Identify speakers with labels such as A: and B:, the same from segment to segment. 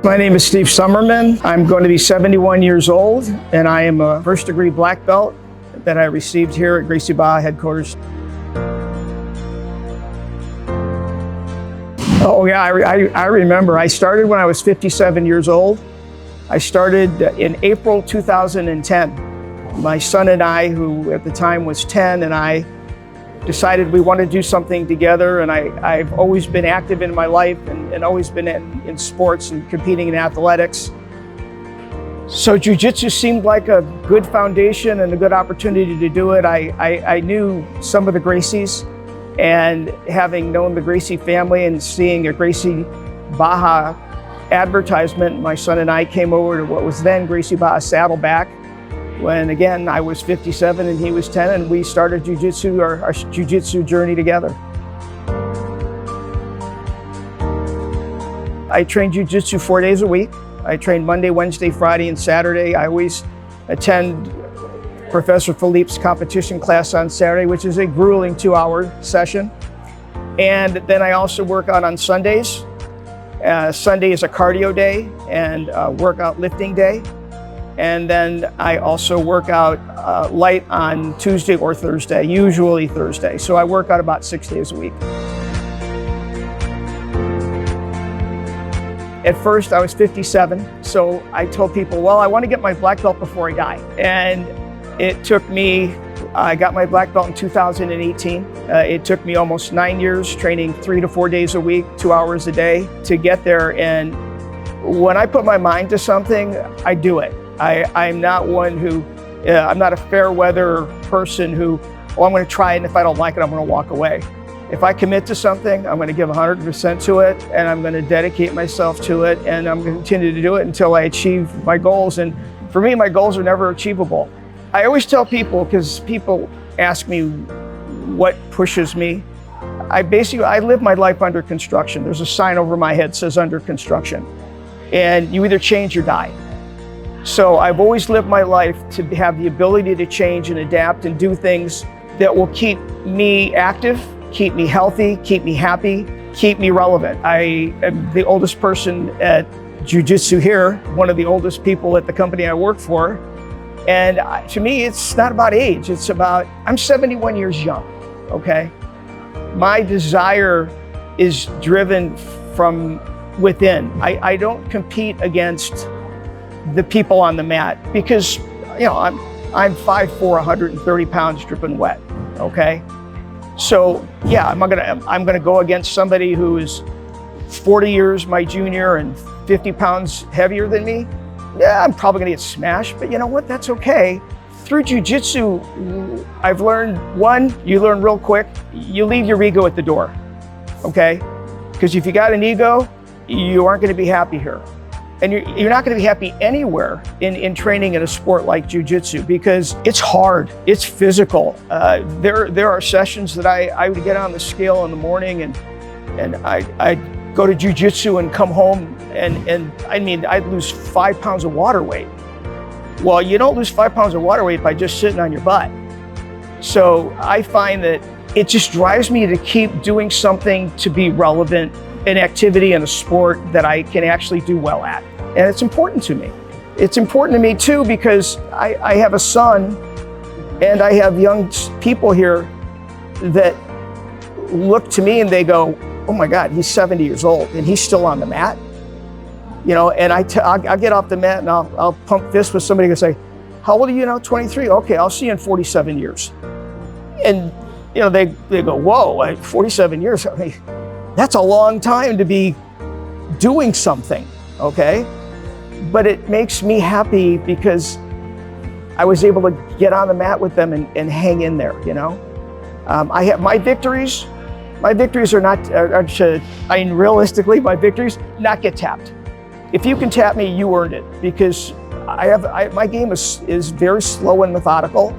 A: My name is Steve Somerman. I'm going to be 71 years old, and I am a first-degree black belt that I received here at Gracie Barra headquarters. Oh yeah, I remember. I started when I was 57 years old. I started in April 2010. My son and I, who at the time was 10, and I decided we wanted to do something together, and I've always been active in my life and always been in sports and competing in athletics. So jiu-jitsu seemed like a good foundation and a good opportunity to do it. I knew some of the Gracies, and having known the Gracie family and seeing a Gracie Barra advertisement, my son and I came over to what was then Gracie Barra Saddleback, when again I was 57 and he was 10, and we started jiu-jitsu, our jiu-jitsu journey together. I train jiu-jitsu 4 days a week. I train Monday, Wednesday, Friday, and Saturday. I always attend Professor Philippe's competition class on Saturday, which is a grueling 2-hour session. And then I also work out on Sundays. Sunday is a cardio day and workout lifting day. And then I also work out light on Tuesday or Thursday, usually Thursday. So I work out about 6 days a week. At first I was 57, so I told people, well, I want to get my black belt before I die. And it took me, I got my black belt in 2018. It took me almost 9 years, training 3 to 4 days a week, 2 hours a day to get there. And when I put my mind to something, I do it. I'm not one who, I'm not a fair weather person who, oh, I'm going to try it, and if I don't like it, I'm going to walk away. If I commit to something, I'm going to give 100% to it, and I'm going to dedicate myself to it, and I'm going to continue to do it until I achieve my goals. And for me, my goals are never achievable. I always tell people, because people ask me what pushes me, I live my life under construction. There's a sign over my head that says under construction, and you either change or die. So I've always lived my life to have the ability to change and adapt and do things that will keep me active, keep me healthy, keep me happy, keep me relevant. I am the oldest person at jiu-jitsu here, one of the oldest people at the company I work for. And to me, it's not about age, it's about, I'm 71 years young, okay? My desire is driven from within. I don't compete against the people on the mat because, you know, I'm 5'4", 130 pounds dripping wet, okay? So yeah, I'm gonna go against somebody who is 40 years my junior and 50 pounds heavier than me. Yeah, I'm probably gonna get smashed, but you know what, that's okay. Through jiu-jitsu, I've learned, one, you learn real quick, you leave your ego at the door, okay? Because if you got an ego, you aren't gonna be happy here. And you're not going to be happy anywhere in training in a sport like jiu-jitsu because it's hard, it's physical. There are sessions that I would get on the scale in the morning and I'd go to jiu-jitsu and come home and I mean, I'd lose 5 pounds of water weight. Well, you don't lose 5 pounds of water weight by just sitting on your butt. So I find that it just drives me to keep doing something to be relevant, an activity in a sport that I can actually do well at. And it's important to me. It's important to me too because I have a son and I have young people here that look to me and they go, oh my God, he's 70 years old and he's still on the mat. You know, and I'll get off the mat and I'll pump fists with somebody and say, how old are you now? 23? Okay, I'll see you in 47 years. And you know, they go, whoa, 47 years? I mean, that's a long time to be doing something, okay? But it makes me happy because I was able to get on the mat with them and hang in there, you know? I have my victories are not, I mean, realistically, my victories, not get tapped. If you can tap me, you earned it because my game is very slow and methodical.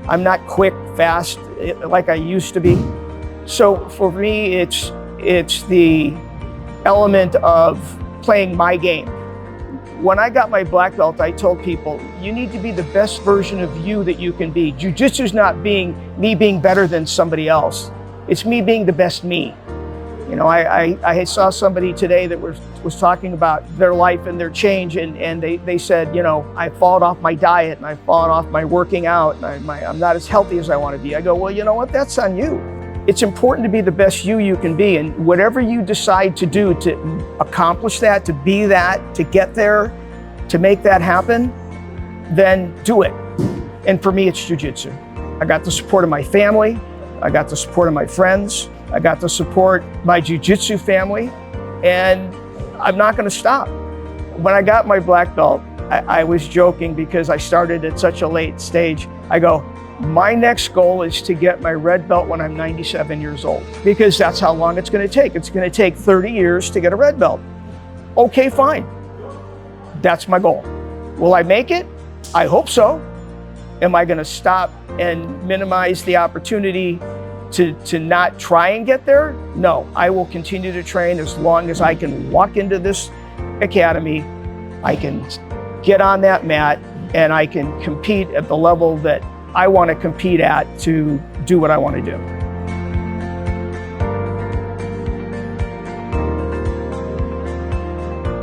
A: I'm not quick, fast, like I used to be. So for me, it's the element of playing my game. When I got my black belt, I told people, you need to be the best version of you that you can be. Jiu-jitsu is not me being better than somebody else. It's me being the best me. I saw somebody today that was talking about their life and their change, and they said, I've fallen off my diet and I've fallen off my working out, and I'm not as healthy as I want to be. I go, well, you know what? That's on you. It's important to be the best you can be, and whatever you decide to do to accomplish that, to be that, to get there, to make that happen, then do it. And for me, it's jiu-jitsu. I got the support of my family. I got the support of my friends. I got the support of my jiu-jitsu family, and I'm not going to stop. When I got my black belt, I was joking because I started at such a late stage. I go, my next goal is to get my red belt when I'm 97 years old, because that's how long it's going to take. It's going to take 30 years to get a red belt. Okay, fine. That's my goal. Will I make it? I hope so. Am I going to stop and minimize the opportunity to not try and get there? No, I will continue to train as long as I can walk into this academy, I can get on that mat, and I can compete at the level that I want to compete at to do what I want to do.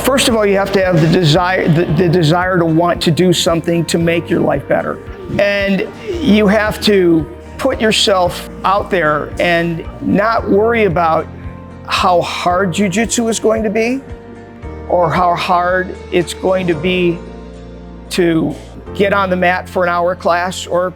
A: First of all, you have to have the desire to want to do something to make your life better. And you have to put yourself out there and not worry about how hard jiu-jitsu is going to be or how hard it's going to be to get on the mat for an hour class, or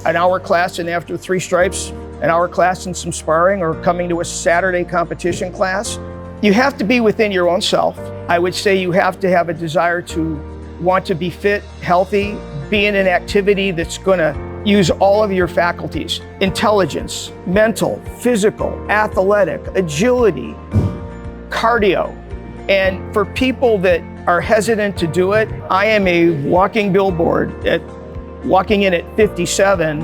A: an hour class and after 3 stripes, an hour class and some sparring, or coming to a Saturday competition class. You have to be within your own self. I would say you have to have a desire to want to be fit, healthy, be in an activity that's going to use all of your faculties: intelligence, mental, physical, athletic, agility, cardio. And for people that are hesitant to do it, I am a walking billboard walking in at 57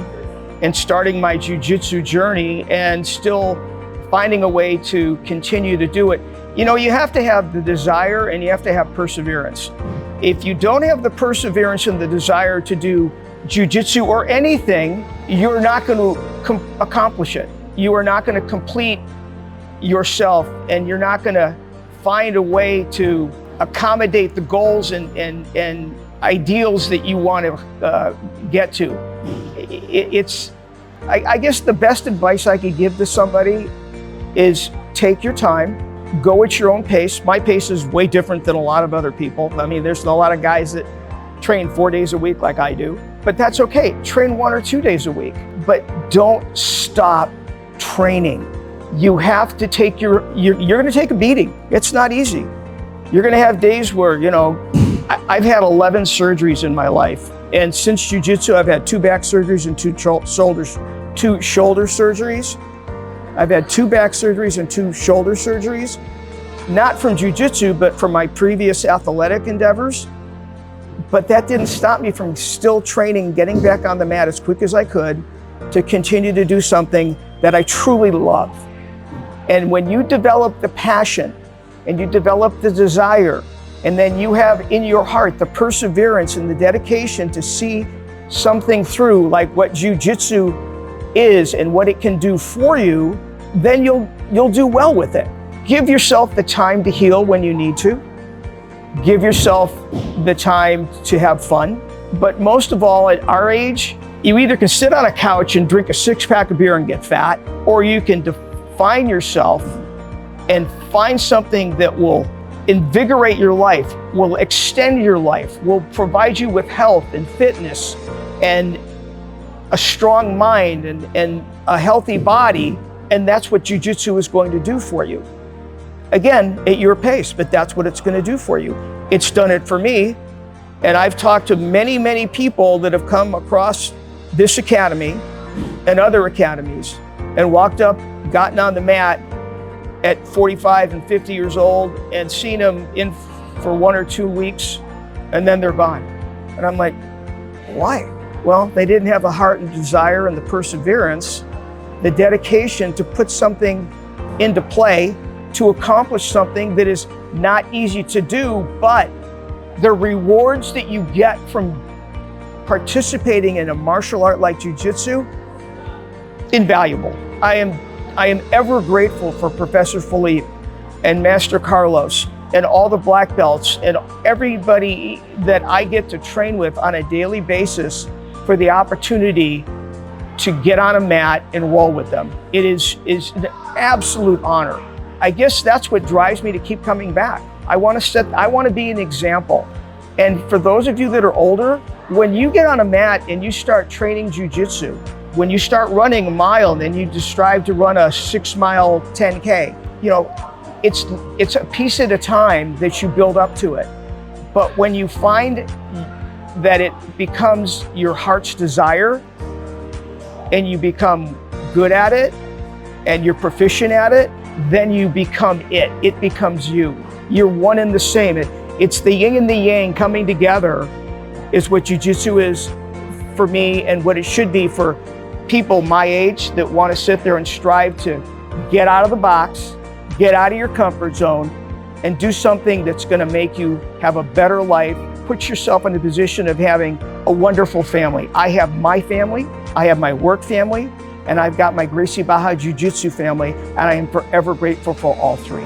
A: and starting my jiu-jitsu journey and still finding a way to continue to do it. You have to have the desire and you have to have perseverance. If you don't have the perseverance and the desire to do jiu-jitsu or anything, you're not going to accomplish it. You are not going to complete yourself, and you're not going to find a way to accommodate the goals and ideals that you want to get to. I guess the best advice I could give to somebody is take your time, go at your own pace. My pace is way different than a lot of other people. I mean, there's a lot of guys that train 4 days a week like I do, but that's okay. Train 1 or 2 days a week, but don't stop training. You have to take you're going to take a beating. It's not easy. You're going to have days where, I've had 11 surgeries in my life. And since jiu-jitsu, I've had 2 back surgeries and 2 shoulder surgeries. I've had 2 back surgeries and 2 shoulder surgeries, not from jiu-jitsu, but from my previous athletic endeavors. But that didn't stop me from still training, getting back on the mat as quick as I could to continue to do something that I truly love. And when you develop the passion and you develop the desire, and then you have in your heart the perseverance and the dedication to see something through, like what jiu-jitsu is and what it can do for you, then you'll do well with it. Give yourself the time to heal when you need to. Give yourself the time to have fun. But most of all, at our age, you either can sit on a couch and drink a 6-pack of beer and get fat, or you can define yourself and find something that will invigorate your life, will extend your life, will provide you with health and fitness and a strong mind and a healthy body. And that's what jiu-jitsu is going to do for you. Again, at your pace, but that's what it's going to do for you. It's done it for me. And I've talked to many, many people that have come across this academy and other academies and walked up, gotten on the mat at 45 and 50 years old and seen them in for 1 or 2 weeks, and then they're gone. And I'm like, why? Well, they didn't have the heart and desire and the perseverance, the dedication to put something into play to accomplish something that is not easy to do, but the rewards that you get from participating in a martial art like jiu-jitsu, invaluable. I am ever grateful for Professor Philippe and Master Carlos and all the black belts and everybody that I get to train with on a daily basis for the opportunity to get on a mat and roll with them. It is an absolute honor. I guess that's what drives me to keep coming back. I want to be an example. And for those of you that are older, when you get on a mat and you start training jiu-jitsu, when you start running a mile and then you just strive to run a 6-mile 10K, you know, it's a piece at a time that you build up to it. But when you find that it becomes your heart's desire and you become good at it and you're proficient at it, then you become it. It becomes you. You're one and the same. It's the yin and the yang coming together is what jiu-jitsu is for me and what it should be for people my age that want to sit there and strive to get out of the box, get out of your comfort zone, and do something that's going to make you have a better life. Put yourself in a position of having a wonderful family. I have my family, I have my work family, and I've got my Gracie Barra Jiu-Jitsu family, and I am forever grateful for all three.